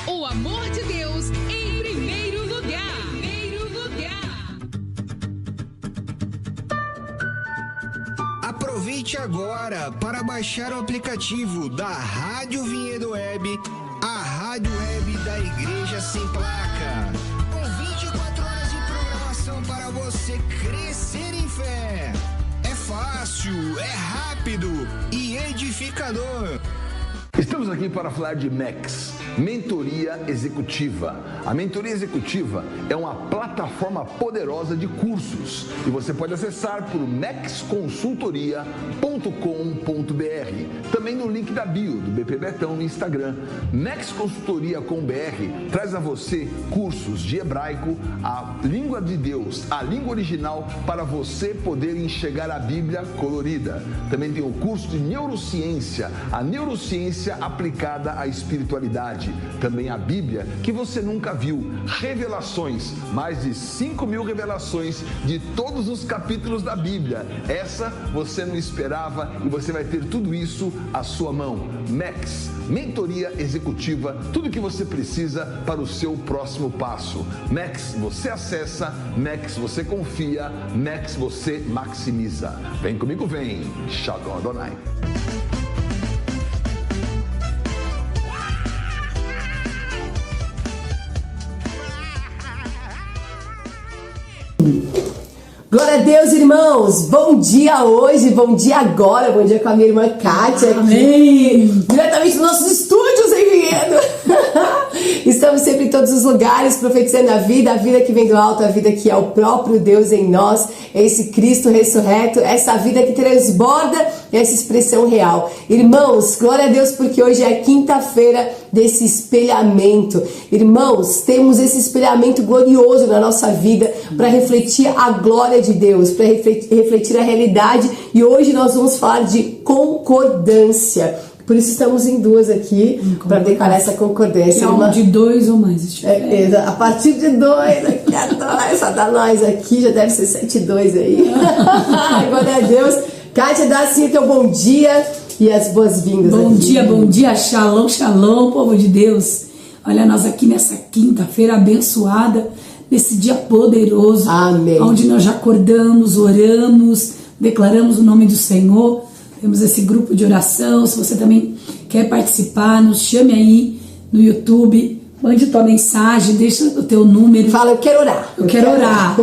O amor de Deus em primeiro lugar. Primeiro lugar. Aproveite agora para baixar o aplicativo da Rádio Vinhedo Web, a rádio web da Igreja Sem Placa. Com 24 horas de programação para você crescer em fé. É fácil, é rápido e edificador. Estamos aqui para falar de MEX, Mentoria Executiva. A Mentoria Executiva é uma plataforma poderosa de cursos e você pode acessar por mexconsultoria.com.br. Também no link da bio do BP Betão no Instagram. Mex Consultoria com BR traz a você cursos de hebraico, a língua de Deus, a língua original, para você poder enxergar a Bíblia colorida. Também tem o curso de neurociência, a neurociência aplicada à espiritualidade. Também a Bíblia que você nunca viu, revelações, mais de 5.000 revelações de todos os capítulos da Bíblia. Essa você não esperava e você vai ter tudo isso à sua mão. MEX, Mentoria Executiva, tudo que você precisa para o seu próximo passo. MEX, você acessa, MEX, você confia, MEX, você maximiza. Vem comigo, vem. Shalom Adonai. Glória a Deus, irmãos! Bom dia hoje, bom dia agora, bom dia com a minha irmã Kátia aqui. Amém! Diretamente dos nossos estúdios em Vinhedo. Estamos sempre em todos os lugares, profetizando a vida que vem do alto, a vida que é o próprio Deus em nós, esse Cristo ressurreto, essa vida que transborda essa expressão real. Irmãos, glória a Deus, porque hoje é quinta-feira desse espelhamento. Irmãos, temos esse espelhamento glorioso na nossa vida para refletir a glória de Deus, para refletir a realidade, e hoje nós vamos falar de concordância. Por isso estamos em duas aqui, para declarar essa concordância. De dois ou mais. A partir de dois, aqui a dois, só dá nós aqui, já deve ser 7-2 aí. Glória a Deus. Kátia, dá assim o teu bom dia e as boas-vindas. Bom dia, shalom, shalom, povo de Deus. Olha nós aqui nessa quinta-feira abençoada, nesse dia poderoso. Amém. Onde nós já acordamos, oramos, declaramos o nome do Senhor. Temos esse grupo de oração. Se você também quer participar, nos chame aí no YouTube, mande tua mensagem, deixa o teu número. Fala, eu quero orar. Eu quero orar.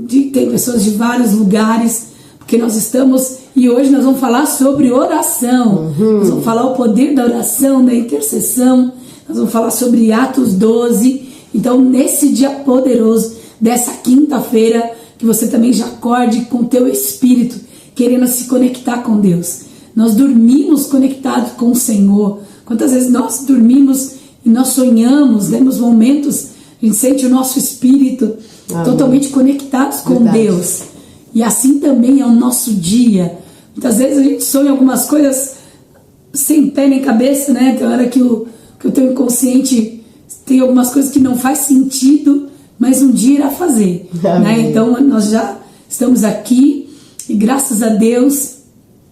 Tem pessoas de vários lugares, porque nós estamos, e hoje nós vamos falar sobre oração. Nós vamos falar o poder da oração, da intercessão. Nós vamos falar sobre Atos 12. Então, nesse dia poderoso dessa quinta-feira, que você também já acorde com o teu espírito, querendo se conectar com Deus. Nós dormimos conectados com o Senhor. Quantas vezes nós dormimos e nós sonhamos, temos momentos, a gente sente o nosso espírito totalmente conectados com Deus. E assim também é o nosso dia. Muitas vezes a gente sonha algumas coisas sem pé nem cabeça, né? Tem hora que o teu inconsciente tem algumas coisas que não faz sentido, mas um dia irá fazer. Né? Então nós já estamos aqui. E graças a Deus,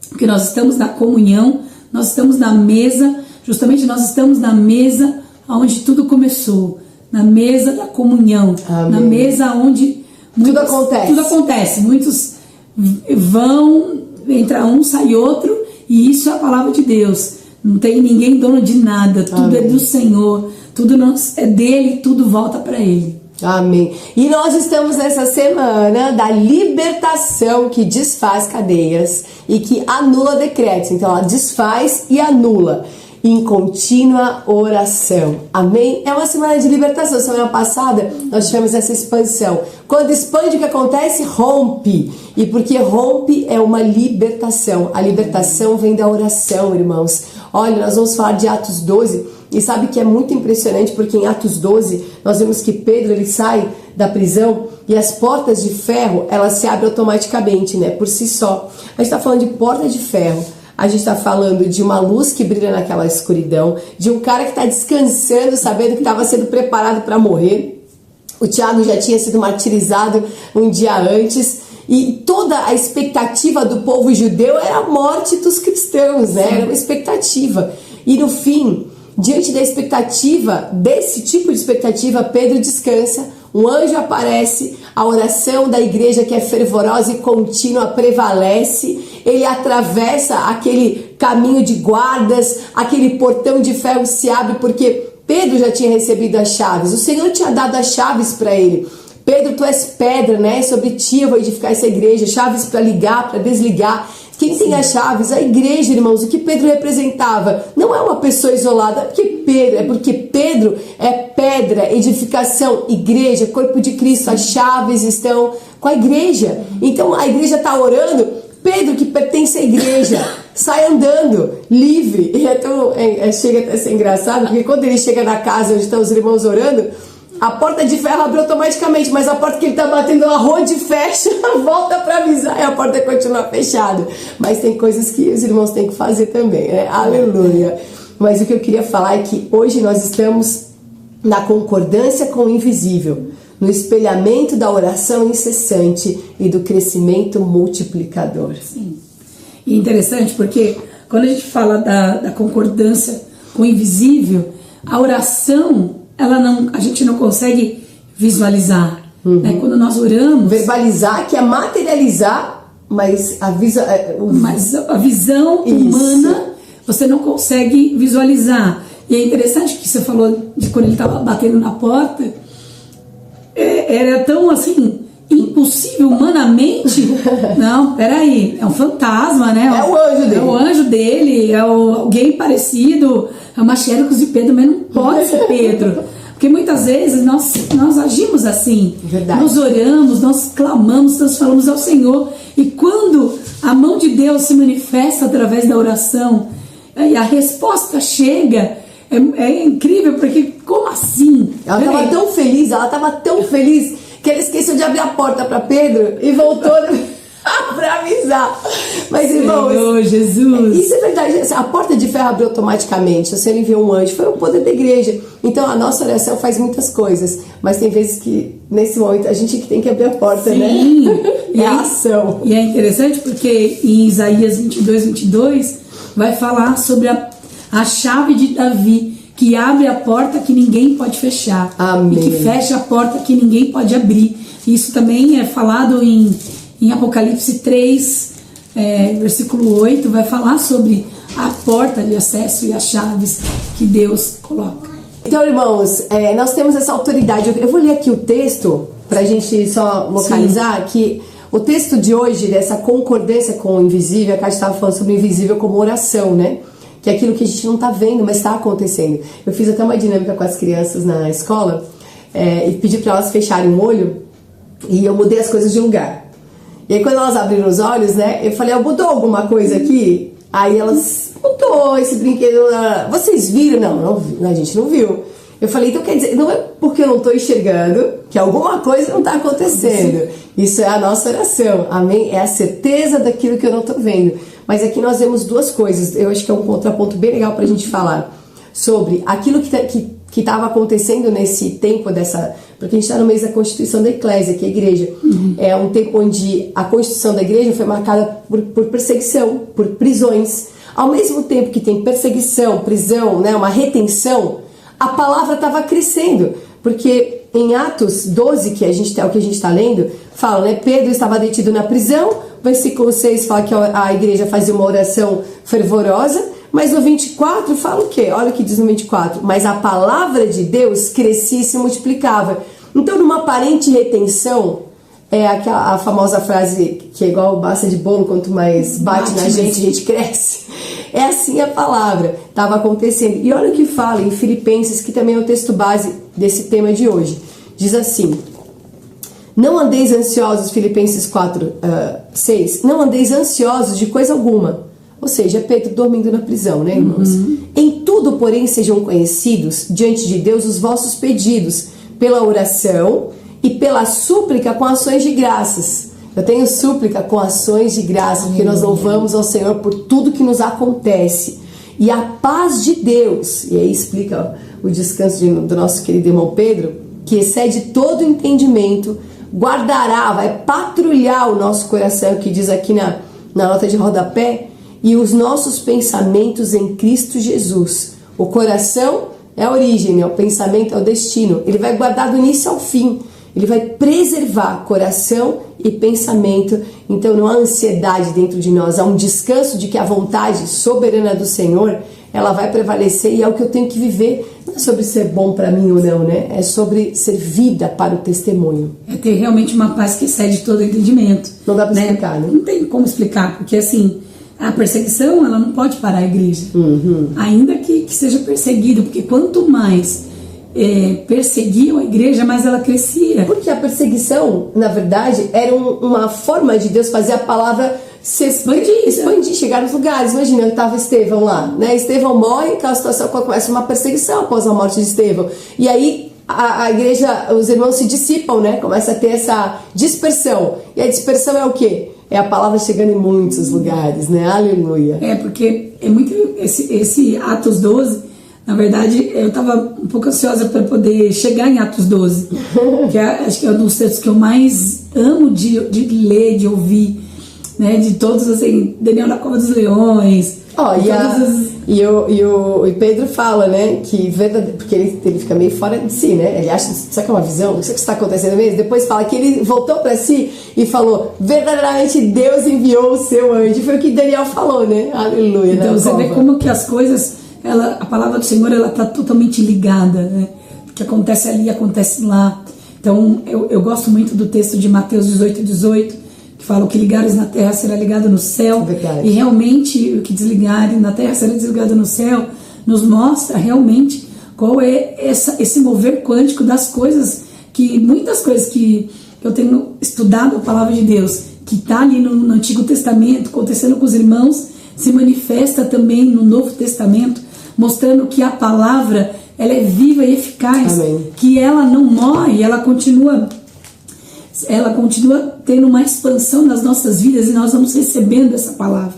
porque nós estamos na comunhão, nós estamos na mesa, justamente nós estamos na mesa onde tudo começou, na mesa da comunhão, na mesa onde tudo acontece. Muitos vão, entra um, sai outro, e isso é a palavra de Deus. Não tem ninguém dono de nada, tudo é do Senhor, tudo é dele, tudo volta para ele. Amém. E nós estamos nessa semana da libertação que desfaz cadeias e que anula decretos. Então ela desfaz e anula em contínua oração. Amém? É uma semana de libertação. Semana passada nós tivemos essa expansão. Quando expande, o que acontece? Rompe. E porque rompe é uma libertação. A libertação vem da oração, irmãos. Olha, nós vamos falar de Atos 12. E sabe que é muito impressionante, porque em Atos 12 nós vemos que Pedro, ele sai da prisão e as portas de ferro, elas se abrem automaticamente, né, por si só. A gente está falando de porta de ferro, a gente está falando de uma luz que brilha naquela escuridão, de um cara que está descansando, sabendo que estava sendo preparado para morrer. O Tiago já tinha sido martirizado um dia antes. E toda a expectativa do povo judeu era a morte dos cristãos, né? Era uma expectativa. E no fim, Diante da expectativa, desse tipo de expectativa, Pedro descansa, um anjo aparece, a oração da igreja que é fervorosa e contínua prevalece, ele atravessa aquele caminho de guardas, aquele portão de ferro se abre, porque Pedro já tinha recebido as chaves, o Senhor tinha dado as chaves para ele. Pedro, tu és pedra, né? Sobre ti eu vou edificar essa igreja, chaves para ligar, para desligar. Quem tem as chaves? A igreja, irmãos. O que Pedro representava não é uma pessoa isolada, porque Pedro é pedra, edificação, igreja, corpo de Cristo. As chaves estão com a igreja. Então a igreja está orando, Pedro, que pertence à igreja, sai andando, livre. E chega até a ser engraçado, porque quando ele chega na casa onde estão os irmãos orando, a porta de ferro abre automaticamente, mas a porta que ele está batendo na rode fecha, volta para avisar e a porta continua fechada. Mas tem coisas que os irmãos têm que fazer também, né? Aleluia. Mas o que eu queria falar é que hoje nós estamos na concordância com o invisível, no espelhamento da oração incessante e do crescimento multiplicador. Sim. E interessante porque quando a gente fala da concordância com o invisível, a oração, a gente não consegue visualizar. Né? Quando nós oramos... Verbalizar, que é materializar, mas a visão humana você não consegue visualizar. E é interessante que você falou de quando ele estava batendo na porta, era tão assim, impossível humanamente. Não, peraí, é um fantasma, né? É o anjo dele. É o anjo dele, alguém parecido, é uma xerox de Pedro, mas não pode ser Pedro. Porque muitas vezes nós agimos assim. Verdade. Nós oramos, nós clamamos, nós falamos ao Senhor. E quando a mão de Deus se manifesta através da oração e a resposta chega, é incrível, porque como assim? Ela estava tão feliz que ela esqueceu de abrir a porta para Pedro e voltou para avisar. Mas, irmãos, Senhor Jesus, isso é verdade. A porta de ferro abriu automaticamente. O Senhor enviou um anjo, foi o poder da igreja. Então a nossa oração faz muitas coisas, mas tem vezes que nesse momento a gente tem que abrir a porta. sim, né? É a ação. E é interessante porque em Isaías 22 vai falar sobre a chave de Davi, que abre a porta que ninguém pode fechar. Amém. E que fecha a porta que ninguém pode abrir. Isso também é falado em Apocalipse 3, versículo 8, vai falar sobre a porta de acesso e as chaves que Deus coloca. Então, irmãos, nós temos essa autoridade. Eu vou ler aqui o texto para a gente só localizar. Que o texto de hoje, dessa concordância com o invisível, a Cátia estava falando sobre o invisível como oração, né? Que é aquilo que a gente não está vendo, mas está acontecendo. Eu fiz até uma dinâmica com as crianças na escola e pedi para elas fecharem o olho e eu mudei as coisas de lugar. E aí quando elas abriram os olhos, né, eu falei, mudou alguma coisa aqui? Aí elas, mudou esse brinquedo, vocês viram? Não, a gente não viu. Eu falei, então quer dizer, não é porque eu não estou enxergando que alguma coisa não está acontecendo. Isso é a nossa oração, amém? É a certeza daquilo que eu não estou vendo. Mas aqui nós vemos duas coisas, eu acho que é um contraponto bem legal para a gente falar sobre aquilo que estava acontecendo nesse tempo porque a gente está no mês da Constituição da Eclésia, que é a igreja. É um tempo onde a Constituição da igreja foi marcada por perseguição, por prisões. Ao mesmo tempo que tem perseguição, prisão, né, uma retenção, a palavra estava crescendo, porque em Atos 12, que é o que a gente está lendo, fala, né, Pedro estava detido na prisão, versículo 6 fala que a igreja fazia uma oração fervorosa, mas no 24 fala o quê? Olha o que diz no 24, mas a palavra de Deus crescia e se multiplicava. Então, numa aparente retenção, a famosa frase que é igual basta de bolo, quanto mais bate na gente, a gente cresce. É assim a palavra, estava acontecendo. E olha o que fala em Filipenses, que também é o texto base desse tema de hoje. Diz assim, não andeis ansiosos, Filipenses 4:6, não andeis ansiosos de coisa alguma. Ou seja, Pedro dormindo na prisão, né, irmãos? Em tudo, porém, sejam conhecidos diante de Deus os vossos pedidos, pela oração e pela súplica com ações de graças. Eu tenho súplica com ações de graça, porque nós louvamos ao Senhor por tudo que nos acontece. E a paz de Deus, e aí explica o descanso do nosso querido irmão Pedro, que excede todo entendimento, guardará, vai patrulhar o nosso coração, que diz aqui na nota de rodapé, e os nossos pensamentos em Cristo Jesus. O coração é a origem, né? O pensamento é o destino. Ele vai guardar do início ao fim. Ele vai preservar coração e pensamento. Então não há ansiedade dentro de nós, há um descanso de que a vontade soberana do Senhor, ela vai prevalecer e é o que eu tenho que viver. Não é sobre ser bom para mim ou não, né? É sobre ser vida para o testemunho. É ter realmente uma paz que excede todo entendimento. Não dá para explicar, né? Não tem como explicar, porque assim, a perseguição, ela não pode parar a igreja. Ainda que seja perseguido, porque quanto mais perseguiam a igreja, mais ela crescia. Porque a perseguição, na verdade, era uma forma de Deus fazer a palavra se expandir, chegar nos lugares. Imagina, estava Estevão lá, né? Estevão morre, aquela situação, começa uma perseguição após a morte de Estevão. E aí a igreja, os irmãos se dissipam, né? Começa a ter essa dispersão. E a dispersão é o quê? É a palavra chegando em muitos lugares, né? Aleluia. Porque é muito esse Atos 12. Na verdade, eu estava um pouco ansiosa para poder chegar em Atos 12, que acho que é um dos textos que eu mais amo de ler, de ouvir, né? De todos, assim, Daniel na Cova dos Leões. E Pedro fala, né, que porque ele fica meio fora de si, né? Ele acha, será que é uma visão? Não sei o que está acontecendo mesmo. Depois fala que ele voltou para si e falou: verdadeiramente Deus enviou o seu anjo. Foi o que Daniel falou, né? Aleluia. Então você vê como que as coisas, a palavra do Senhor, ela está totalmente ligada, né? O que acontece ali, acontece lá. Então eu gosto muito do texto de Mateus 18, que fala: o que ligares na terra será ligado no céu. Verdade. E realmente o que desligarem na terra será desligado no céu. Nos mostra realmente qual é esse mover quântico das coisas, que muitas coisas que eu tenho estudado a palavra de Deus, que está ali no Antigo Testamento, acontecendo com os irmãos, se manifesta também no Novo Testamento, mostrando que a palavra, ela é viva e eficaz. Amém. Que ela não morre, ela continua tendo uma expansão nas nossas vidas, e nós vamos recebendo essa palavra.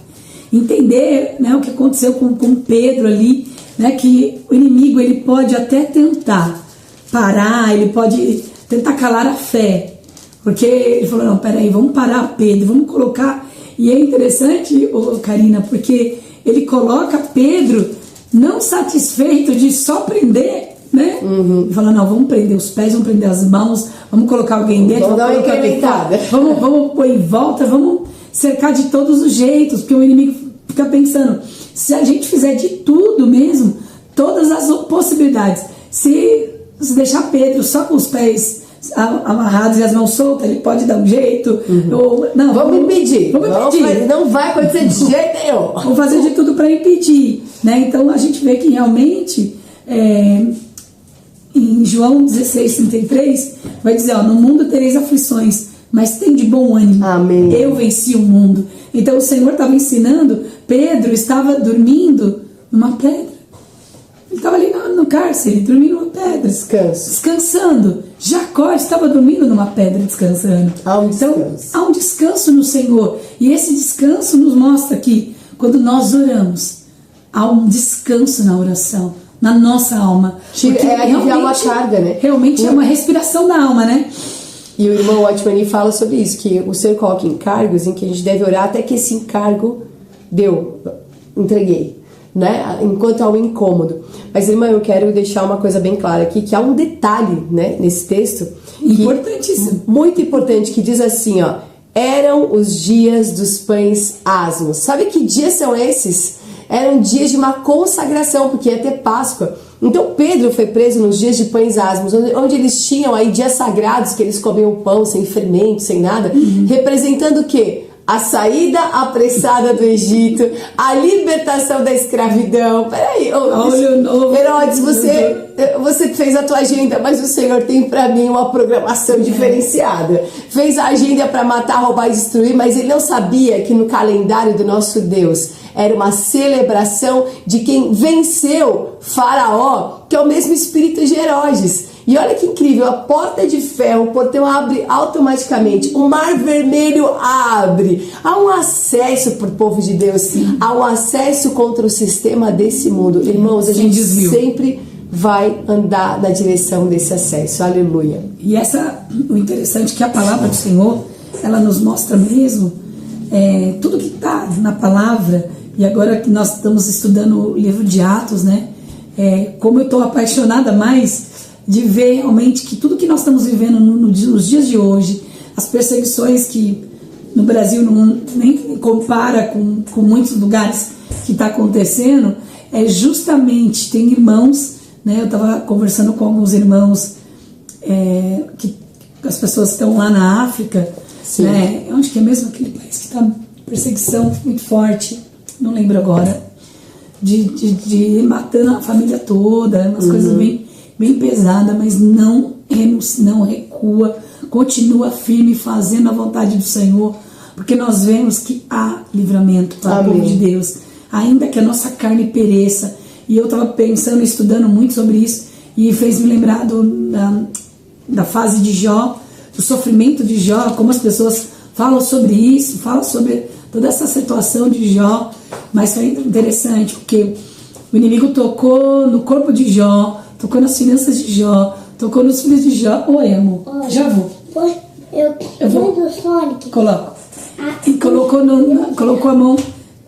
Entender, né, o que aconteceu com Pedro ali, né, que o inimigo, ele pode até tentar parar, ele pode tentar calar a fé, porque ele falou: não, peraí, vamos parar Pedro, vamos colocar. E é interessante, Karina, porque ele coloca Pedro não satisfeito de só prender, né? Ele fala: não, vamos prender os pés, vamos prender as mãos, vamos colocar alguém dentro, vamos dar uma incrementada, vamos pôr em volta, vamos cercar de todos os jeitos, porque o inimigo fica pensando: se a gente fizer de tudo mesmo, todas as possibilidades, se deixar Pedro só com os pés amarrados e as mãos soltas, ele pode dar um jeito. Ou, não, vamos impedir. Não vai acontecer de jeito nenhum. Vamos fazer de tudo para impedir, né? Então a gente vê que realmente em João 16:33 vai dizer: no mundo tereis aflições, mas tem de bom ânimo. Amém. Eu venci o mundo. Então o Senhor estava ensinando. Pedro estava dormindo numa pedra. Ele estava ali no cárcere, dormindo numa pedra. Descansando. Jacó estava dormindo numa pedra, descansando. Há um descanso. Então, há um descanso no Senhor. E esse descanso nos mostra que, quando nós oramos, há um descanso na oração, na nossa alma. Porque aliviar uma carga, né? Realmente é uma respiração da alma, né? E o irmão Watchman fala sobre isso, que o Senhor coloca encargos em que a gente deve orar até que esse encargo entreguei, né? Enquanto há um incômodo. Mas, irmã, eu quero deixar uma coisa bem clara aqui, que há um detalhe, né, nesse texto, importantíssimo, muito importante, que diz assim, ó: eram os dias dos pães asmos. Sabe que dias são esses? Eram dias de uma consagração, porque ia ter Páscoa. Então Pedro foi preso nos dias de pães asmos, onde eles tinham aí dias sagrados, que eles comiam pão sem fermento, sem nada, representando o quê? A saída apressada do Egito, a libertação da escravidão. Peraí, Herodes, você fez a tua agenda, mas o Senhor tem para mim uma programação diferenciada. Fez a agenda para matar, roubar e destruir, mas ele não sabia que no calendário do nosso Deus era uma celebração de quem venceu Faraó, que é o mesmo espírito de Herodes. E olha que incrível, a porta de ferro, o portão abre automaticamente, o mar vermelho abre, há um acesso para o povo de Deus, há um acesso contra o sistema desse mundo. Irmãos, a gente sempre vai andar na direção desse acesso, aleluia. E o interessante é que a palavra do Senhor, ela nos mostra mesmo tudo que está na palavra. E agora que nós estamos estudando o livro de Atos, né? como eu estou apaixonada mais de ver realmente que tudo que nós estamos vivendo nos dias de hoje, as perseguições que no Brasil nem compara com muitos lugares que está acontecendo, justamente tem irmãos, né? Eu estava conversando com alguns irmãos que as pessoas estão lá na África, né? Eu acho que é mesmo aquele país que está perseguição muito forte, não lembro agora, de matando a família toda, umas coisas bem pesadas, mas não recua, continua firme fazendo a vontade do Senhor, porque nós vemos que há livramento para o povo de Deus, ainda que a nossa carne pereça. E eu estava pensando, estudando muito sobre isso, e fez me lembrar da fase de Jó, do sofrimento de Jó, como as pessoas falam sobre isso, falam sobre toda essa situação de Jó. Mas foi interessante, porque o inimigo tocou no corpo de Jó, tocou nas finanças de Jó, tocou nos filhos de Jó. Oi, amor, já vou. Eu vou do Sonic. Coloco. E colocou a mão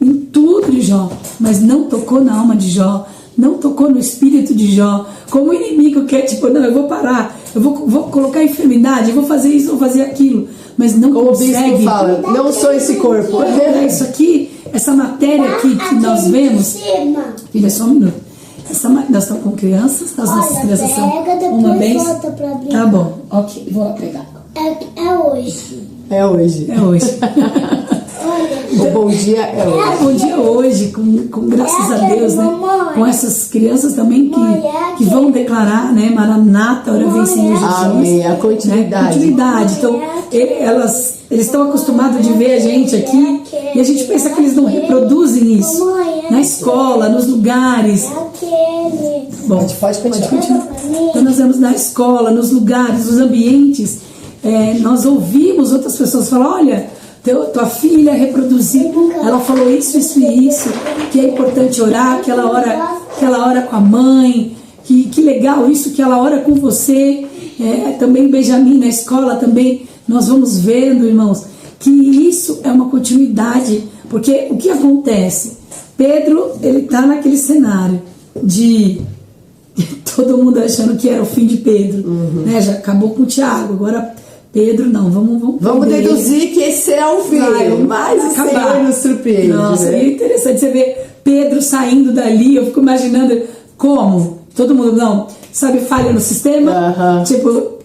em tudo de Jó, mas não tocou na alma de Jó, não tocou no espírito de Jó. Como o inimigo quer, tipo, não, eu vou parar, eu vou colocar enfermidade, eu vou fazer isso, vou fazer aquilo, mas não Como consegue. o bispo fala, não sou esse corpo. Isso aqui, essa matéria aqui que nós vemos. Filha, só um minuto. Nós estamos com crianças, as nossas crianças são uma vez. Tá bom, ok, vou lá pegar. É hoje. É hoje. É hoje. O bom dia é hoje. Bom dia hoje, com graças a Deus, né? Com essas crianças também que vão declarar, né? Maranata, ora vem Senhor Jesus. Amém, a continuidade. Né? Continuidade. Então, eles estão acostumados de ver a gente aqui e a gente pensa que eles não reproduzem isso na escola, nos lugares. Bom, pode continuar. Então, nós vamos na escola, nos lugares, nos ambientes. Nós ouvimos outras pessoas falar, olha, tua filha reproduziu, ela falou isso, que é importante orar, que ela ora com a mãe, que legal isso, que ela ora com você. Também Benjamin na escola também, nós vamos vendo, irmãos, que isso é uma continuidade, porque o que acontece? Pedro, ele está naquele cenário de todo mundo achando que era o fim de Pedro, né? Já acabou com o Tiago, agora Pedro, não, vamos deduzir que esse será o fim, mas o Senhor nos surpreende. Nossa, né? é interessante você ver Pedro saindo dali, eu fico imaginando como, todo mundo, não, sabe, falha no sistema, tipo...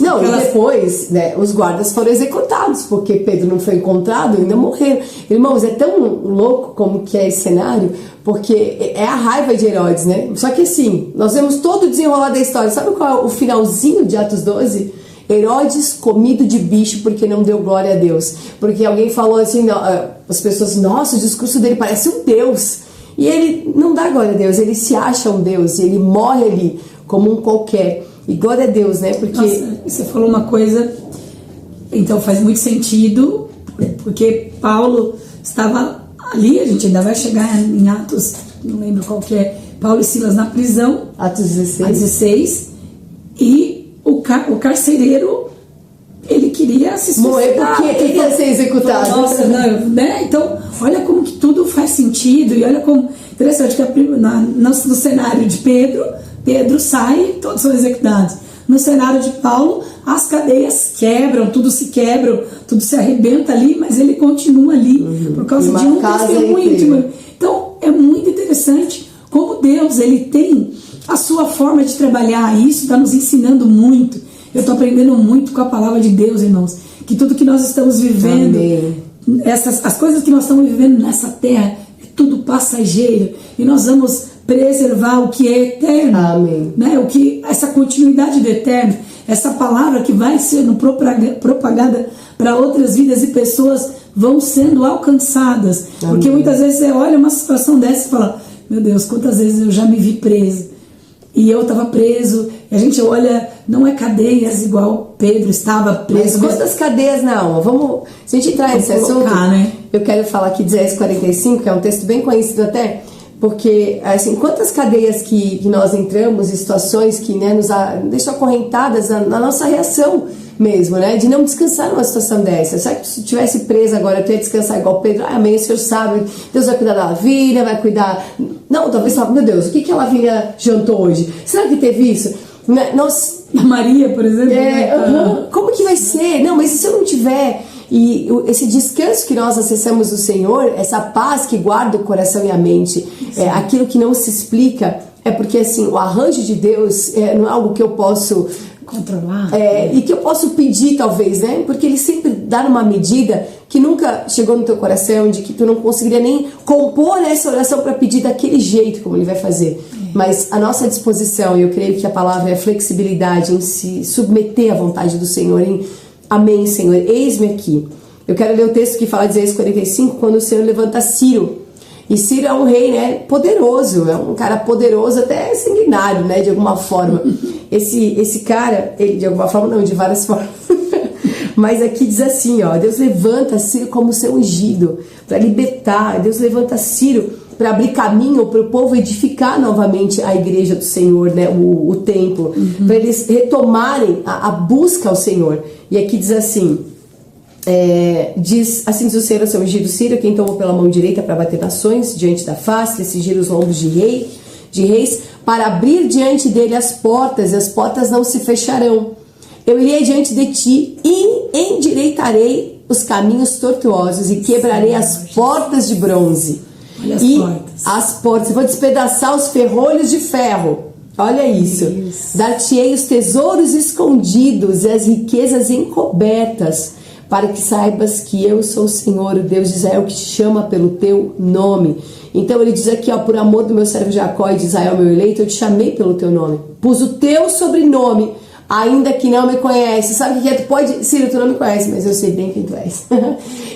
Não, e depois, né, os guardas foram executados, porque Pedro não foi encontrado e ainda morreram. Irmãos, é tão louco como que é esse cenário, porque é a raiva de Herodes, né? Só que assim, nós vemos todo o desenrolar da história. Sabe qual é o finalzinho de Atos 12? Herodes comido de bicho porque não deu glória a Deus. Porque alguém falou assim, não, as pessoas, nossa, o discurso dele parece um Deus. E ele não dá glória a Deus, ele se acha um Deus, e ele morre ali como um qualquer. E glória a Deus, né? Porque... Nossa, você falou uma coisa, então faz muito sentido, porque Paulo estava ali, a gente ainda vai chegar em Atos, não lembro qual que é, Paulo e Silas na prisão. Atos 16. 16, e o carcereiro, ele queria se suicidar. Morrer porque ele ia ser executado. Nossa, não, né? Então, olha como que tudo faz sentido, e olha como... Interessante que no cenário de Pedro sai, todos são executados. No cenário de Paulo, as cadeias quebram, tudo se arrebenta ali, mas ele continua ali, por causa de um testemunho íntimo. Então, é muito interessante como Deus, ele tem a sua forma de trabalhar, e isso está nos ensinando muito. Eu estou aprendendo muito com a palavra de Deus, irmãos, que tudo que nós estamos vivendo, as coisas que nós estamos vivendo nessa terra, é tudo passageiro, e nós vamos preservar o que é eterno. Amém. Né? Essa continuidade do eterno, essa palavra que vai sendo propagada para outras vidas, e pessoas vão sendo alcançadas. Amém. Porque muitas vezes você olha uma situação dessa e fala, meu Deus, quantas vezes eu já me vi preso, e eu estava preso, e a gente olha, não é cadeias igual Pedro estava preso. Mas quantas cadeias na alma? Se a gente entrar nesse assunto, né? Eu quero falar aqui de Isaías 45, que é um texto bem conhecido até, porque, assim, quantas cadeias que nós entramos, em situações que, né, nos deixam acorrentadas na nossa reação mesmo, né, de não descansar numa situação dessa. Sabe que se eu estivesse presa agora, eu ia descansar igual Pedro, amanhã o Senhor sabe, Deus vai cuidar da vida, vai cuidar... Não, talvez fala, meu Deus, o que a Lavínia jantou hoje? Será que teve isso? Nós... A Maria, por exemplo. Como que vai ser? Não, mas se eu não tiver... E esse descanso que nós acessamos do Senhor, essa paz que guarda o coração e a mente, aquilo que não se explica, é porque assim, o arranjo de Deus não é algo que eu posso controlar. E que eu posso pedir talvez, né? Porque ele sempre dá numa medida que nunca chegou no teu coração, de que tu não conseguiria nem compor essa oração para pedir daquele jeito como ele vai fazer. Mas a nossa disposição, e eu creio que a palavra é flexibilidade, em se submeter à vontade do Senhor, em amém, Senhor, eis-me aqui. Eu quero ler o texto que fala de Isaías 45, quando o Senhor levanta Ciro. E Ciro é um rei, né, poderoso, é um cara poderoso, até sanguinário, né, de alguma forma. Esse cara, ele de alguma forma, não, de várias formas. Mas aqui diz assim, ó, Deus levanta Ciro como seu ungido, para libertar. Deus levanta Ciro para abrir caminho para o povo edificar novamente a igreja do Senhor, né, o templo, para eles retomarem a busca ao Senhor. E aqui diz assim, diz o Senhor ao seu ungido Ciro, quem tomou pela mão direita para bater nações diante da face, decidir os lombos de reis, para abrir diante dele as portas, e as portas não se fecharão. Eu irei diante de ti e endireitarei os caminhos tortuosos e quebrarei as portas de bronze. Olha as portas. Eu vou despedaçar os ferrolhos de ferro. Olha isso. Dar-te-ei os tesouros escondidos e as riquezas encobertas, para que saibas que eu sou o Senhor, o Deus de Israel, que te chama pelo teu nome. Então ele diz aqui, ó, por amor do meu servo Jacó e de Israel, meu eleito, eu te chamei pelo teu nome. Pus o teu sobrenome, ainda que não me conhece. Sabe o que é? Tu pode... Ciro, tu não me conhece, mas eu sei bem quem tu és.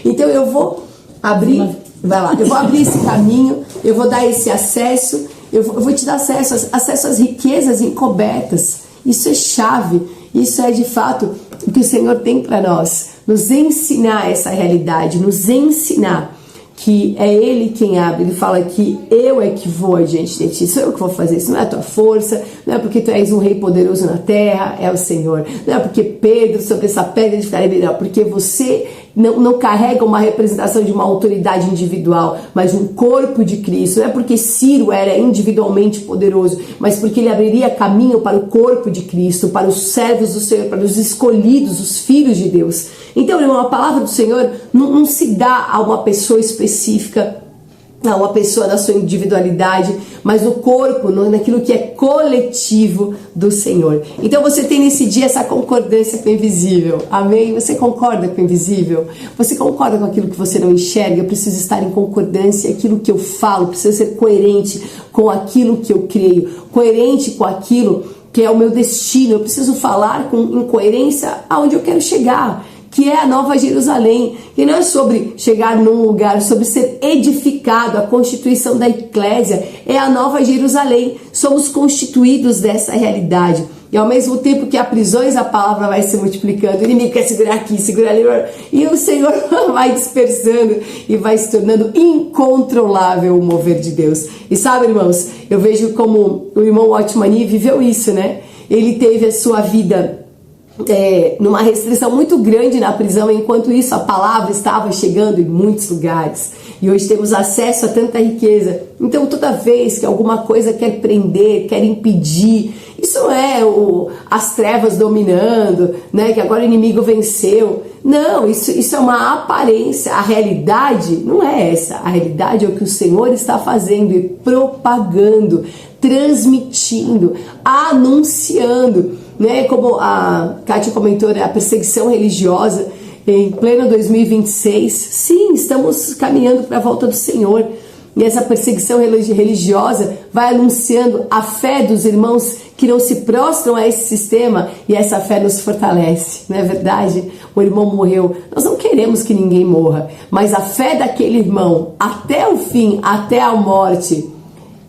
Então eu vou abrir... Vai lá, eu vou abrir esse caminho, eu vou dar esse acesso, eu vou te dar acesso às riquezas encobertas. Isso é chave, isso é de fato o que o Senhor tem para nós, nos ensinar essa realidade, nos ensinar que é Ele quem abre. Ele fala que eu é que vou adiante de ti, sou eu que vou fazer isso, não é a tua força, não é porque tu és um rei poderoso na terra, é o Senhor, não é porque Pedro sobre essa pedra de ficar, não, porque você não carrega uma representação de uma autoridade individual, mas um corpo de Cristo. Não é porque Ciro era individualmente poderoso, mas porque ele abriria caminho para o corpo de Cristo, para os servos do Senhor, para os escolhidos, os filhos de Deus. Então, irmão, a palavra do Senhor não se dá a uma pessoa específica, a uma pessoa na sua individualidade, mas no corpo, naquilo que é coletivo do Senhor. Então você tem nesse dia essa concordância com o invisível, amém? Você concorda com o invisível? Você concorda com aquilo que você não enxerga? Eu preciso estar em concordância, aquilo que eu falo precisa ser coerente com aquilo que eu creio, coerente com aquilo que é o meu destino. Eu preciso falar em coerência aonde eu quero chegar, que é a Nova Jerusalém, que não é sobre chegar num lugar, sobre ser edificado. A constituição da eclésia é a Nova Jerusalém. Somos constituídos dessa realidade. E ao mesmo tempo que há prisões, a palavra vai se multiplicando. O inimigo quer segurar aqui, segurar ali, e o Senhor vai dispersando e vai se tornando incontrolável o mover de Deus. E sabe, irmãos, eu vejo como o irmão Otmani viveu isso, né? Ele teve a sua vida numa restrição muito grande na prisão, enquanto isso a palavra estava chegando em muitos lugares, e hoje temos acesso a tanta riqueza. Então toda vez que alguma coisa quer prender, quer impedir, isso não é as trevas dominando, né, que agora o inimigo venceu. Não, isso é uma aparência. A realidade não é essa. A realidade é o que o Senhor está fazendo e propagando, transmitindo, anunciando, né? Como a Kátia comentou, né? A perseguição religiosa em pleno 2026. Sim, estamos caminhando para a volta do Senhor. E essa perseguição religiosa vai anunciando a fé dos irmãos que não se prostram a esse sistema, e essa fé nos fortalece, não é verdade? O irmão morreu, nós não queremos que ninguém morra, mas a fé daquele irmão até o fim, até a morte,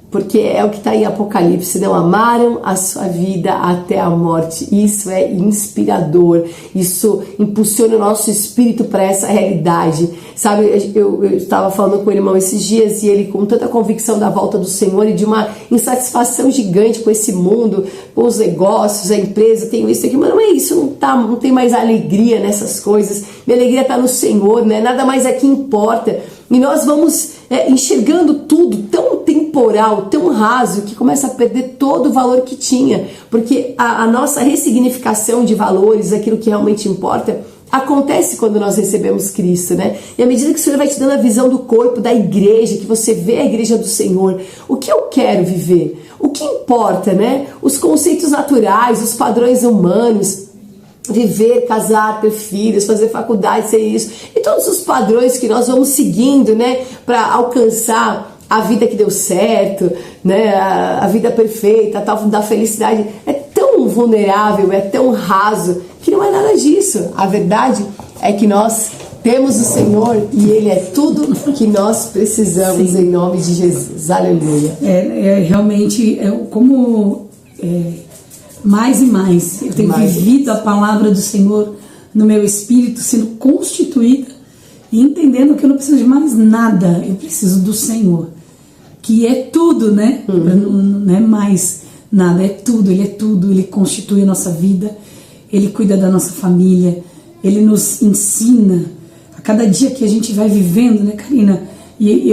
porque é o que está em Apocalipse, não amaram a sua vida até a morte. Isso é inspirador, isso impulsiona o nosso espírito para essa realidade. Sabe, eu estava falando com o irmão esses dias, e ele com tanta convicção da volta do Senhor e de uma insatisfação gigante com esse mundo, com os negócios, a empresa, tenho isso aqui, mas não é isso, não tem mais alegria nessas coisas. Minha alegria está no Senhor, né? Nada mais é que importa. E nós vamos enxergando tudo, tem temporal, tão raso, que começa a perder todo o valor que tinha, porque a nossa ressignificação de valores, aquilo que realmente importa, acontece quando nós recebemos Cristo, né? E à medida que o Senhor vai te dando a visão do corpo, da igreja, que você vê a igreja do Senhor, o que eu quero viver? O que importa, né? Os conceitos naturais, os padrões humanos, viver, casar, ter filhos, fazer faculdade, ser isso, e todos os padrões que nós vamos seguindo, né, para alcançar a vida que deu certo, né, a vida perfeita, a tal da felicidade, é tão vulnerável, é tão raso, que não é nada disso. A verdade é que nós temos o Senhor e Ele é tudo que nós precisamos. Sim. Em nome de Jesus. Aleluia. Realmente, mais e mais eu tenho vivido a palavra do Senhor no meu espírito, sendo constituída e entendendo que eu não preciso de mais nada, eu preciso do Senhor, que é tudo, né? Não é mais nada, é tudo, Ele é tudo, Ele constitui a nossa vida, Ele cuida da nossa família, Ele nos ensina a cada dia que a gente vai vivendo, né, Karina? E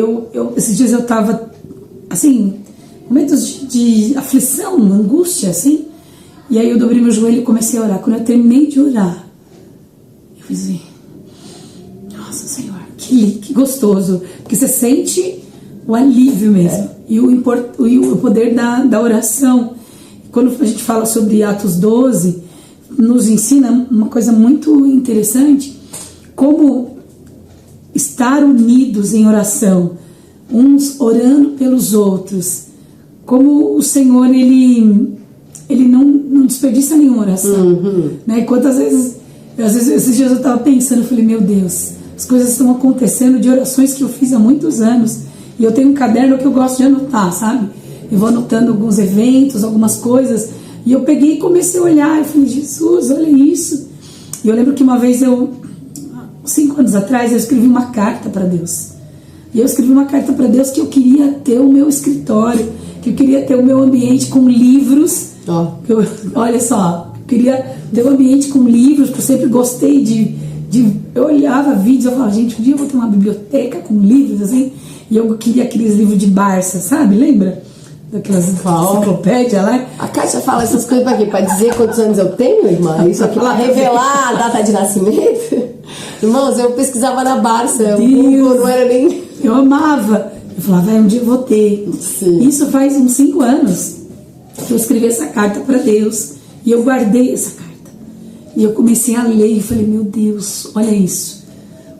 esses dias eu tava assim, momentos de aflição, angústia, assim. E aí eu dobrei meu joelho e comecei a orar. Quando eu terminei de orar, eu fiz assim, nossa Senhor, que gostoso. Porque você sente o alívio mesmo. E o poder da oração. Quando a gente fala sobre Atos 12, nos ensina uma coisa muito interessante, como estar unidos em oração, uns orando pelos outros. Como o Senhor, Ele não desperdiça nenhuma oração, né? Quantas vezes, esses dias eu estava pensando, eu falei, meu Deus, as coisas estão acontecendo de orações que eu fiz há muitos anos, e eu tenho um caderno que eu gosto de anotar, sabe? Eu vou anotando alguns eventos, algumas coisas, e eu peguei e comecei a olhar, e falei, Jesus, olha isso. E eu lembro que uma vez 5 anos atrás, eu escrevi uma carta para Deus. E eu escrevi uma carta para Deus que eu queria ter o meu escritório, que eu queria ter o meu ambiente com livros. Olha só, eu queria ter um ambiente com livros, porque eu sempre gostei eu olhava vídeos, eu falava, gente, um dia eu vou ter uma biblioteca com livros, assim, e eu queria aqueles livros de Barça, sabe? Lembra? Daquelas enciclopédias lá. A Kátia fala essas coisas pra quê? Pra dizer quantos anos eu tenho, irmã? Isso aqui pra revelar a data de nascimento? Irmãos, eu pesquisava na Barça, não era nem... Eu amava. Eu falava, um dia eu vou ter. Sim. Isso faz uns 5 anos que eu escrevi essa carta para Deus, e eu guardei essa carta. E eu comecei a ler e falei, meu Deus, olha isso.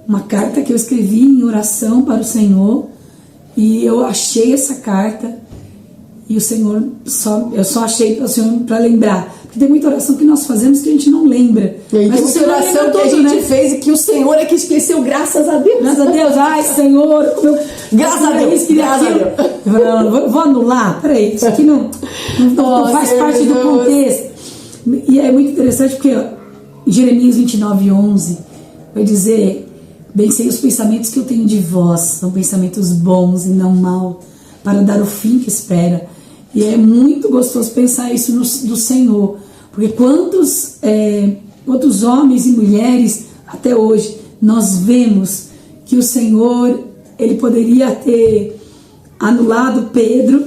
Uma carta que eu escrevi em oração para o Senhor, e eu achei essa carta, e o Senhor, eu só achei para o Senhor para lembrar. Porque tem muita oração que nós fazemos que a gente não lembra. Mas tem oração que a gente fez e que o Senhor é que esqueceu, graças a Deus. Graças a Deus. Ai, Senhor, graças a Deus. Vou anular. Peraí, isso aqui não faz parte do contexto. E é muito interessante porque em Jeremias 29:11 vai dizer, bem sei os pensamentos que eu tenho de vós, são pensamentos bons e não mal, para dar o fim que espera. E é muito gostoso pensar isso do Senhor, porque quantos homens e mulheres até hoje nós vemos que o Senhor, Ele poderia ter anulado Pedro,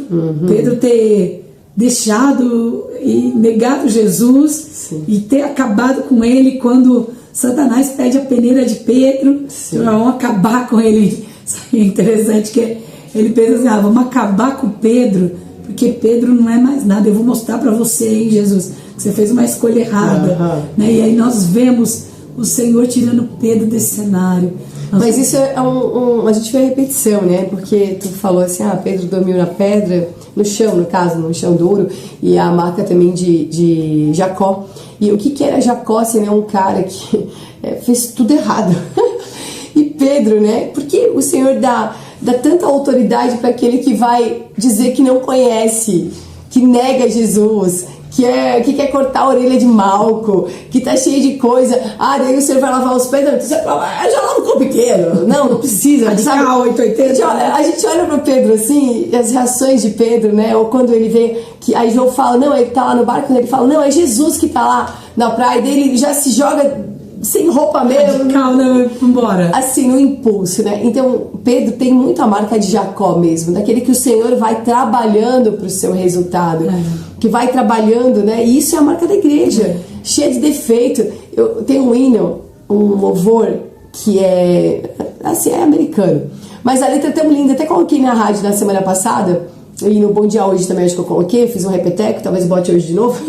Pedro ter deixado e negado Jesus. Sim. E ter acabado com ele quando Satanás pede a peneira de Pedro. Vamos acabar com ele. É interessante que ele pensa assim, vamos acabar com Pedro, porque Pedro não é mais nada, eu vou mostrar para você, hein, Jesus, que você fez uma escolha errada. Né? E aí nós vemos o Senhor tirando Pedro desse cenário. Mas isso é a gente vê a repetição, né? Porque tu falou assim, Pedro dormiu na pedra, no chão, no caso, no chão duro, e a marca também de Jacó. E o que era Jacó, se não um cara que fez tudo errado? E Pedro, né? Porque o Senhor dá tanta autoridade para aquele que vai dizer que não conhece, que nega Jesus, que quer cortar a orelha de Malco, que tá cheio de coisa. Daí o Senhor vai lavar os pés, já lava o copo pequeno. Não precisa. Sabe? 880. A gente olha pro Pedro assim, as reações de Pedro, né? Ou quando ele vê que aí João fala, não, ele tá lá no barco, quando ele fala, não, é Jesus que tá lá na praia, dele ele já se joga sem roupa mesmo. Calma, vambora. Assim, no impulso, né? Então, Pedro tem muita marca de Jacó mesmo, daquele que o Senhor vai trabalhando para o seu resultado, que vai trabalhando, né? E isso é a marca da igreja, cheia de defeito. Eu tenho um hino, um louvor que é, assim, é americano, mas a letra é tão linda, até coloquei na rádio na semana passada, e no Bom Dia hoje também acho que eu coloquei, fiz um repeteco, talvez bote hoje de novo.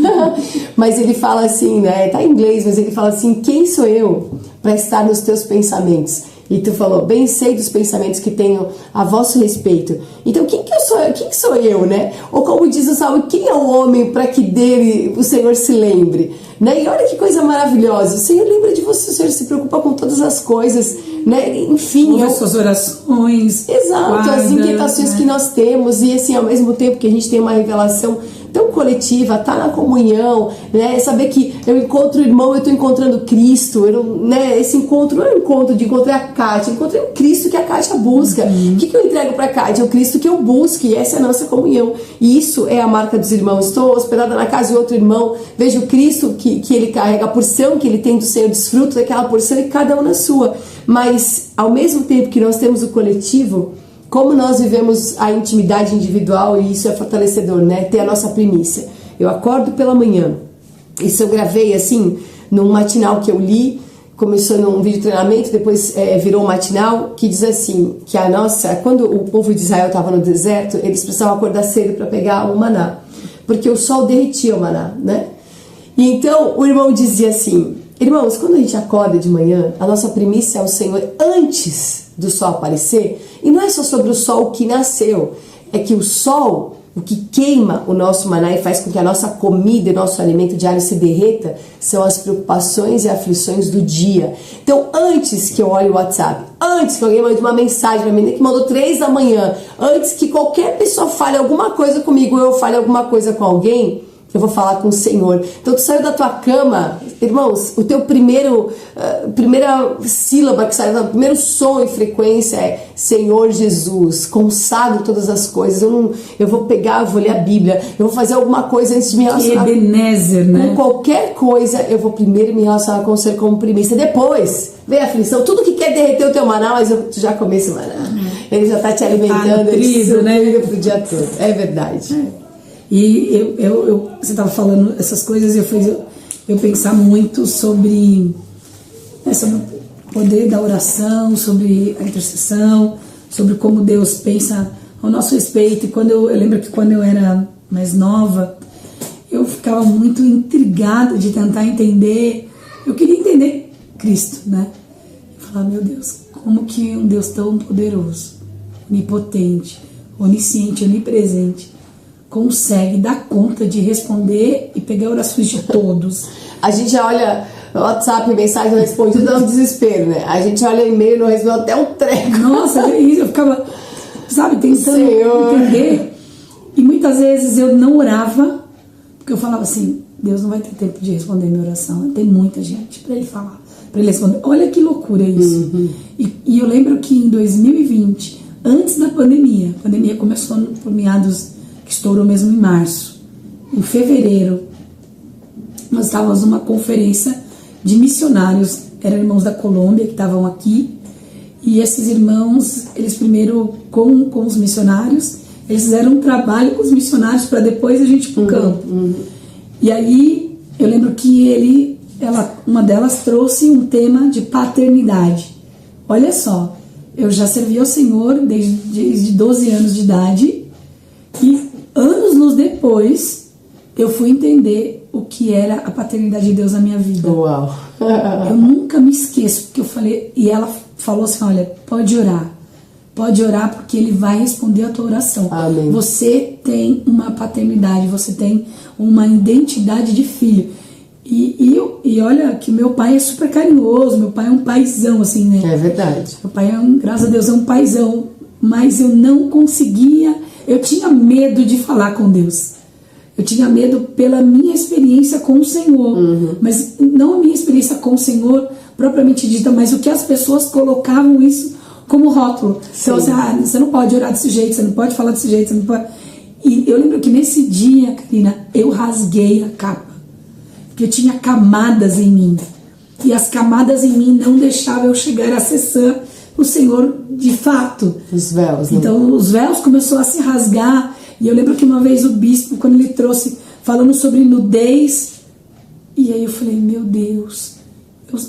Mas ele fala assim, né? Tá em inglês, mas ele fala assim: quem sou eu para estar nos teus pensamentos? E tu falou: bem sei dos pensamentos que tenho a vosso respeito. Então quem que sou eu, né? Ou como diz o Salmo, quem é o homem para que dele o Senhor se lembre, né? E olha que coisa maravilhosa, o Senhor lembra de você, o Senhor se preocupa com todas as coisas, né? Enfim, as suas orações, exato, as inquietações, né, que nós temos. E assim, ao mesmo tempo que a gente tem uma revelação tão coletiva, tá na comunhão, né? Saber que eu encontro o irmão, eu tô encontrando Cristo, né? Esse encontro não é um encontro de encontrar a Kátia, eu encontrei o Cristo que a Kátia busca. O que eu entrego pra Kátia? É o Cristo que eu busco, e essa é a nossa comunhão. E isso é a marca dos irmãos. Estou hospedada na casa de outro irmão, vejo o Cristo que ele carrega, a porção que ele tem do Senhor, desfruto daquela porção e cada um na sua. Mas ao mesmo tempo que nós temos o coletivo, como nós vivemos a intimidade individual, e isso é fortalecedor, né? Ter a nossa primícia. Eu acordo pela manhã. Isso eu gravei assim num matinal que eu li. Começou num vídeo treinamento, depois virou um matinal, que diz assim, que a nossa, quando o povo de Israel estava no deserto, eles precisavam acordar cedo para pegar o maná, porque o sol derretia o maná, né? E então o irmão dizia assim: irmãos, quando a gente acorda de manhã, a nossa primícia é o Senhor antes do sol aparecer. E não é só sobre o sol que nasceu, é que o sol, o que queima o nosso maná e faz com que a nossa comida e nosso alimento diário se derreta, são as preocupações e aflições do dia. Então, antes que eu olhe o WhatsApp, antes que alguém mande uma mensagem pra mim, que mandou 3 da manhã, antes que qualquer pessoa fale alguma coisa comigo, ou eu fale alguma coisa com alguém, eu vou falar com o Senhor. Então tu saiu da tua cama, irmãos, o teu primeira sílaba que sai, o primeiro som e frequência é Senhor Jesus, consagro todas as coisas. Eu vou pegar, eu vou ler a Bíblia, eu vou fazer alguma coisa antes de me relacionar Ebenezer, né? Com qualquer coisa. Eu vou primeiro me relacionar com o Senhor como primícia, depois vem a aflição, tudo que quer derreter o teu maná, mas tu já come esse maná, ele já tá te alimentando, nutrido, né? Pro dia todo. É verdade. E você estava falando essas coisas e eu pensar muito sobre o poder da oração, sobre a intercessão, sobre como Deus pensa ao nosso respeito. E eu lembro que quando eu era mais nova, eu ficava muito intrigada de tentar entender. Eu queria entender Cristo, né? Eu falava: meu Deus, como que um Deus tão poderoso, onipotente, onisciente, onipresente, consegue dar conta de responder e pegar orações de todos? A gente olha no WhatsApp, mensagem não responde, tudo dá um desespero, né? A gente olha e-mail, não responde até um treco. Nossa, é isso. Eu ficava, sabe, tentando entender. E muitas vezes eu não orava, porque eu falava assim: Deus não vai ter tempo de responder minha oração. Tem muita gente para ele falar, para ele responder. Olha que loucura isso. E eu lembro que em 2020, antes da pandemia, a pandemia começou por meados, que estourou mesmo em março. Em fevereiro, nós estávamos numa conferência de missionários, eram irmãos da Colômbia que estavam aqui, e esses irmãos, eles primeiro com os missionários, eles fizeram um trabalho com os missionários para depois a gente ir pro campo. E aí eu lembro que uma delas trouxe um tema de paternidade. Olha só, eu já servi ao Senhor desde 12 anos de idade, e anos depois eu fui entender o que era a paternidade de Deus na minha vida. Uau! Eu nunca me esqueço, porque eu falei, e ela falou assim: olha, pode orar porque ele vai responder a tua oração. Amém. Você tem uma paternidade, você tem uma identidade de filho. E olha que meu pai é super carinhoso, meu pai é um paizão, assim, né? É verdade. Meu pai graças a Deus, é um paizão, mas eu não conseguia, eu tinha medo de falar com Deus. Eu tinha medo pela minha experiência com o Senhor, mas não a minha experiência com o Senhor propriamente dita, mas o que as pessoas colocavam isso como rótulo. Então, você não pode orar desse jeito, você não pode falar desse jeito, você não pode... E eu lembro que nesse dia, Karina, eu rasguei a capa, porque eu tinha camadas em mim. e as camadas em mim não deixavam eu chegar a acessar o Senhor de fato. Os véus, né? Então os véus começaram a se rasgar, e eu lembro que uma vez o bispo, quando ele trouxe, falando sobre nudez, e aí eu falei, meu Deus,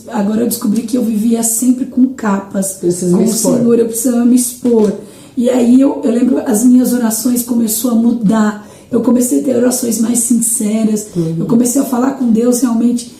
agora eu descobri que eu vivia sempre com capas, Preciso com me o expor. Senhor, eu precisava me expor. E aí eu lembro, as minhas orações começou a mudar, eu comecei a ter orações mais sinceras, eu comecei a falar com Deus realmente,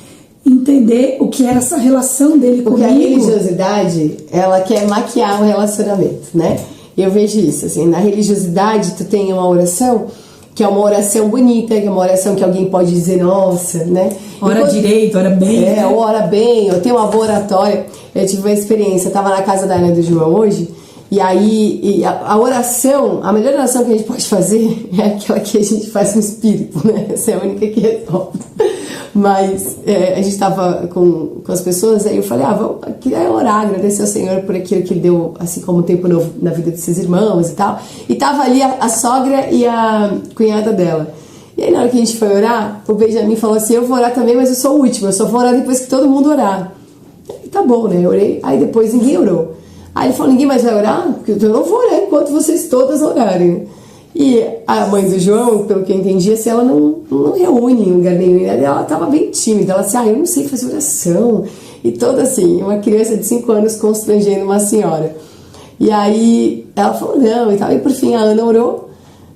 entender o que era essa relação dele Porque comigo. a religiosidade, ela quer maquiar o relacionamento, né? Eu vejo isso, assim, na religiosidade tu tem uma oração que é uma oração bonita, que é uma oração que alguém pode dizer, nossa, né? Ora direito, ora bem. É, ora bem, eu tenho uma boa oratória. Eu tive uma experiência, eu tava na casa da Ana e do João hoje, e aí a oração, a melhor oração que a gente pode fazer é aquela que a gente faz com o espírito, né? Essa é a única que resolve. Mas a gente tava com as pessoas, aí eu falei, vamos queria orar, agradecer ao Senhor por aquilo que Ele deu, assim como um tempo novo na vida desses irmãos e tal. E tava ali a sogra e a cunhada dela. E aí na hora que a gente foi orar, o Benjamin falou assim, eu vou orar também, mas eu sou o último, eu só vou orar depois que todo mundo orar. E tá bom, né? Eu orei, aí depois ninguém orou. Aí ele falou, ninguém mais vai orar? Porque eu não vou orar enquanto vocês todas orarem. E a mãe do João, pelo que eu entendi, assim, ela não reúne em lugar nenhum. Ela estava bem tímida. Ela disse, eu não sei fazer oração. E toda assim, uma criança de 5 anos constrangendo uma senhora. E aí ela falou, não, e tal. E por fim a Ana orou.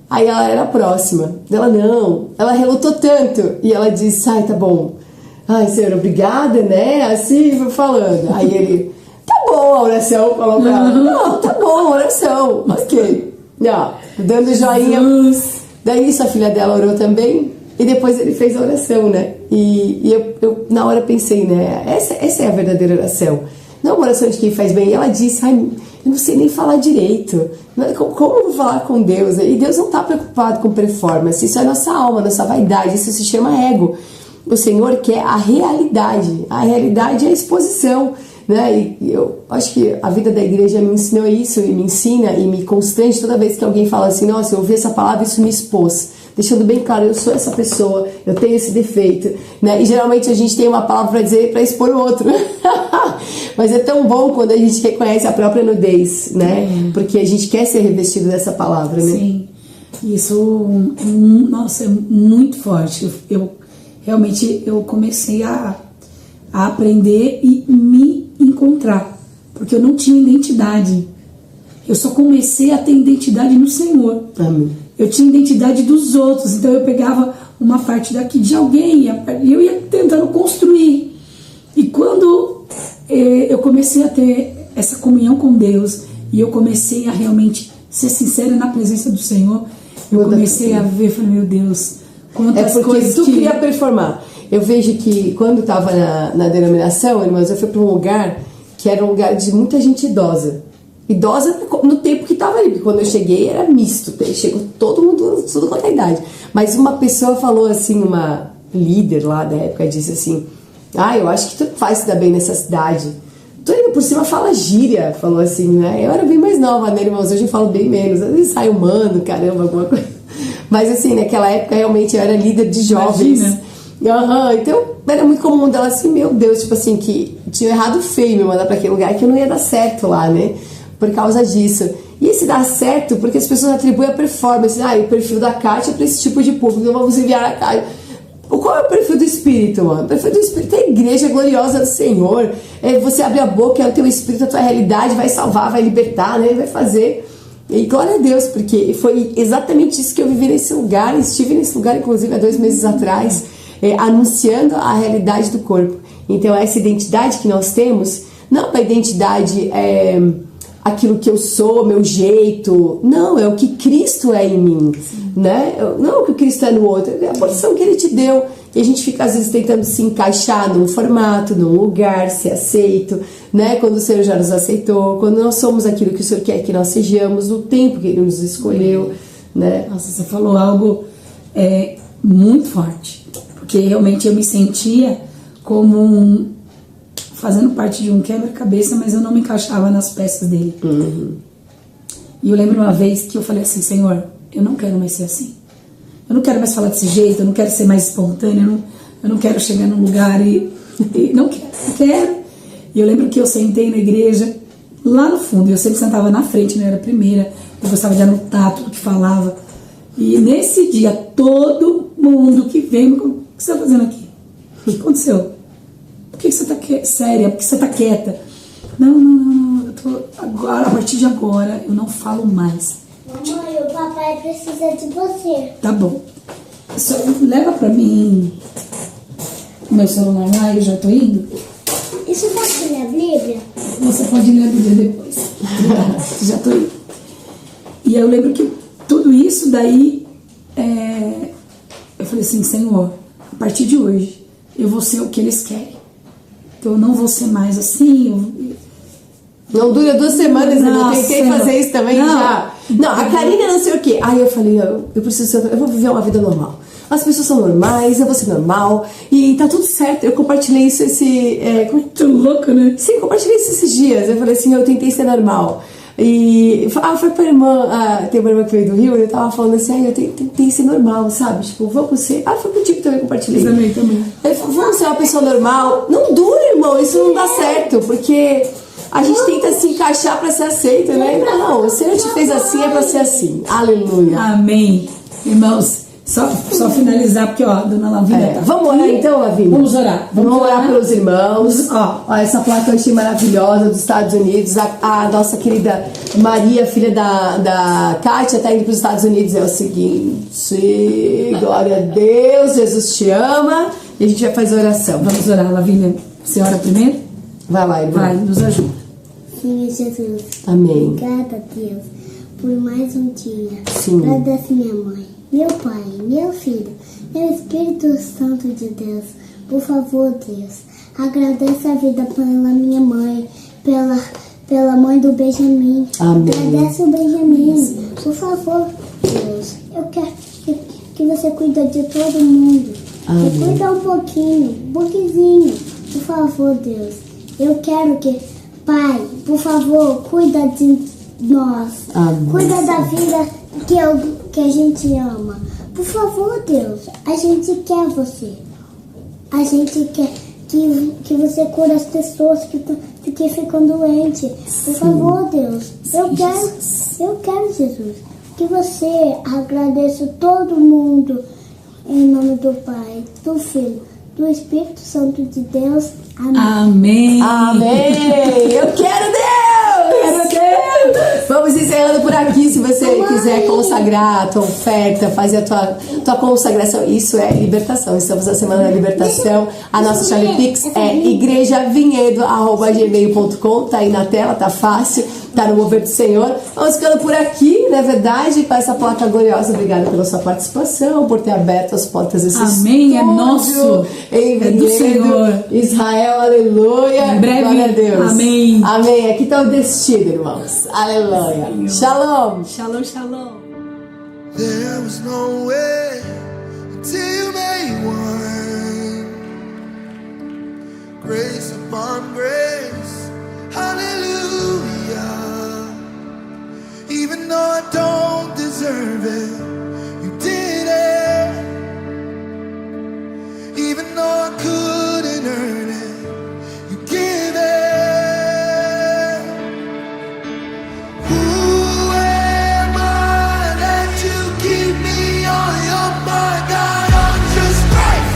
Aí ela era a próxima. Ela, não. Ela relutou tanto. E ela disse, tá bom. Senhor, obrigada, né? Assim, foi falando. Aí ele, tá bom a oração, falou pra ela. Não, tá bom a oração. Ok. Não, dando joinha. Daí isso a filha dela orou também. E depois ele fez a oração, né? E eu na hora pensei, né? Essa é a verdadeira oração. Não uma oração de quem faz bem. E ela disse, eu não sei nem falar direito. Como eu vou falar com Deus? E Deus não está preocupado com performance. Isso é nossa alma, nossa vaidade. Isso se chama ego. O Senhor quer a realidade. A realidade é a exposição. Né? E eu acho que a vida da igreja me ensinou isso, e me ensina e me constrange toda vez que alguém fala assim, nossa, eu ouvi essa palavra, isso me expôs, deixando bem claro, eu sou essa pessoa, eu tenho esse defeito, né? E geralmente a gente tem uma palavra para dizer para expor o outro. Mas é tão bom quando a gente reconhece a própria nudez, né? Porque a gente quer ser revestido dessa palavra, né? Sim, isso, nossa, é muito forte. Eu realmente comecei a aprender e me encontrar, porque eu não tinha identidade. Eu só comecei a ter identidade no Senhor. Amém. Eu tinha identidade dos outros, então eu pegava uma parte daqui de alguém e eu ia tentando construir. E quando eu comecei a ter essa comunhão com Deus e eu comecei a realmente ser sincera na presença do Senhor, eu comecei a ver, falei, meu Deus, quantas coisas tu queria performar. Eu vejo que quando estava na denominação, irmãos, eu fui para um lugar que era um lugar de muita gente idosa. Idosa no tempo que estava ali, porque quando eu cheguei era misto, chegou todo mundo, tudo quanto é idade. Mas uma pessoa falou assim, uma líder lá da época, disse assim, eu acho que tu faz se dar bem nessa cidade. Tu ainda por cima fala gíria, falou assim, né? Eu era bem mais nova, né, irmãos? Hoje eu falo bem menos, às vezes sai humano, caramba, alguma coisa. Mas assim, naquela época realmente eu era líder de jovens. Imagina. Então era muito comum dela assim, meu Deus, tipo assim, que tinha errado feio me mandar pra aquele lugar, que eu não ia dar certo lá, né? Por causa disso. E esse dá certo porque as pessoas atribuem a performance. O perfil da Kátia é pra esse tipo de público, então vamos enviar a Kátia. Qual é o perfil do Espírito, mano? O perfil do Espírito é a igreja gloriosa do Senhor. Você abre a boca, é o teu Espírito, a tua realidade, vai salvar, vai libertar, né? Vai fazer. E glória a Deus, porque foi exatamente isso que eu vivi nesse lugar. Estive nesse lugar, inclusive, há 2 meses atrás, anunciando a realidade do corpo. Então, essa identidade que nós temos, não é uma identidade aquilo que eu sou, meu jeito, não, é o que Cristo é em mim, né? Não o que Cristo é no outro, é a porção que Ele te deu. E a gente fica às vezes tentando se encaixar num formato, num lugar, ser aceito, né? Quando o Senhor já nos aceitou, quando nós somos aquilo que o Senhor quer que nós sejamos, no tempo que Ele nos escolheu, né? Nossa, você falou algo muito forte, porque realmente eu me sentia como fazendo parte de um quebra-cabeça, mas eu não me encaixava nas peças dele. E eu lembro uma vez que eu falei assim, Senhor, eu não quero mais ser assim. Eu não quero mais falar desse jeito, eu não quero ser mais espontânea, Eu não quero chegar num lugar e não quero. E eu lembro que eu sentei na igreja, lá no fundo, eu sempre sentava na frente, né? Eu era a primeira, eu gostava de anotar tudo que falava. E nesse dia, todo mundo que veio, o que você está fazendo aqui? O que aconteceu? Por que você está séria? Por que você está quieta? Não, eu tô agora, a partir de agora, eu não falo mais. Mamãe, o papai precisa de você. Tá bom. Só leva pra mim meu celular lá, eu já tô indo. Isso tá aqui na Bíblia? Você pode ler a Bíblia depois. Já tô indo. E eu lembro que tudo isso daí, eu falei assim, Senhor, a partir de hoje, eu vou ser o que eles querem. Então eu não vou ser mais assim. Não dura 2 semanas, Nossa, eu tentei fazer isso também já. Não, a Karina não sei o quê. Aí eu falei, eu preciso eu vou viver uma vida normal. As pessoas são normais, eu vou ser normal. E tá tudo certo. Eu compartilhei isso Muito louco, né? Sim, compartilhei isso esses dias. Eu falei assim, eu tentei ser normal. E foi pra irmã, tem uma irmã que veio do Rio, e eu tava falando assim, eu tentei ser normal, sabe? Tipo, vamos ser. Foi contigo que também compartilhei. Também. Aí, vamos ser uma pessoa normal. Não dura, irmão, isso não dá certo, porque a gente tenta se encaixar pra ser aceito, né? Não, o Senhor te fez assim, é pra ser assim. Aleluia. Amém. Irmãos, só finalizar, porque ó, a dona Lavínia tá Vamos aqui. orar então, Lavínia? Vamos orar. Vamos orar pelos irmãos. Ó, essa placa eu achei maravilhosa dos Estados Unidos. A nossa querida Maria, filha da Kátia, tá indo para os Estados Unidos. É o seguinte, glória a Deus, Jesus te ama. E a gente vai fazer oração. Vamos orar, Lavínia. Você ora primeiro? Vai lá, irmã. Vai, nos ajuda. Senhor Jesus, Amém. obrigada, Deus, por mais um dia. Sim. Agradeço minha mãe, meu pai, meu filho, meu Espírito Santo de Deus. Por favor, Deus, agradeço a vida pela minha mãe, pela mãe do Benjamin. Amém. Agradeço o Benjamin. Por favor, Deus, eu quero que você cuida de todo mundo. Amém. E cuida um pouquinho. Por favor, Deus, eu quero que, Pai, por favor, cuida de nós. Amém. Cuida da vida que a gente ama. Por favor, Deus, a gente quer você. A gente quer que você cure as pessoas que ficam doentes. Por favor, Deus, eu quero, Jesus, que você agradeça todo mundo em nome do Pai, do Filho, do Espírito Santo de Deus. Amém. Amém. Amém. Eu quero Deus. Vamos encerrando por aqui. Se você quiser consagrar a tua oferta, fazer a tua consagração, isso é libertação. Estamos na semana da libertação. A nossa chave Pix é igrejavinhedo@gmail.com. Tá aí na tela, tá fácil, tá no mover do Senhor. Vamos ficando por aqui, na verdade, com essa placa gloriosa. Obrigada pela sua participação, por ter aberto as portas desse Amém, é estúdio nosso. em É do Vinhedo, Senhor. Israel, aleluia. Em breve, glória a Deus. amém. Amém. Aqui está o destino, irmãos. Aleluia. Shalom. Shalom, shalom. There was no way until you made one. Grace upon grace, hallelujah. Even though I don't deserve it, you did it. Even though I couldn't earn it, you give it. Who am I that you keep me on your mind? God, I'm just grateful.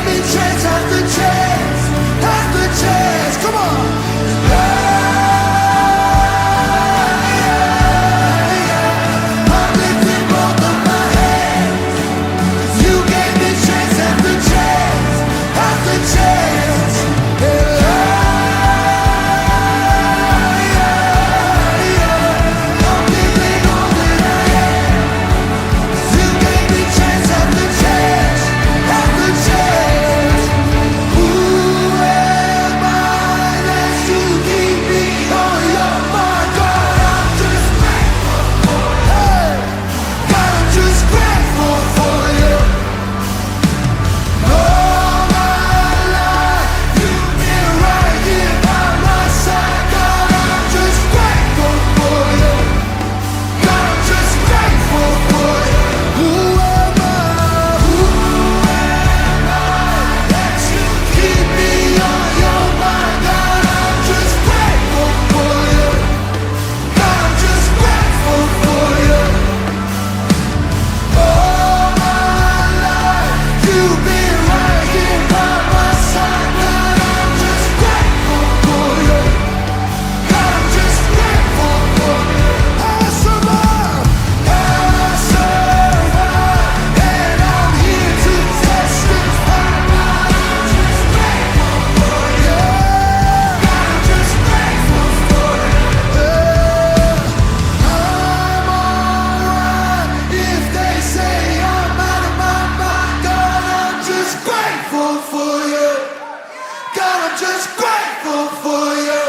me chance after chance after chance. Come on. I'm lifting both of my hands. You gave me chance after chance after chance. I'm giving all that I am. You gave me chance after chance after chance. Who am I that you keep me on your mind? God, I'm just grateful for you. God, I'm just grateful for you. All my life you've been right here by my side. God, I'm just grateful for you. God, I'm just grateful for you. Who am I? Who am I that you keep me on your mind? God, I'm just grateful for you. God, I'm just grateful for you. All my life you've been right here by my side. God, I'm just grateful for you. God, I'm just grateful for you. I survived, and I'm here to testify. God, I'm just grateful for you. God, I'm just grateful for you. I'm alright if they say I'm out of my mind. God, I'm just grateful for you. God, I'm just grateful for you.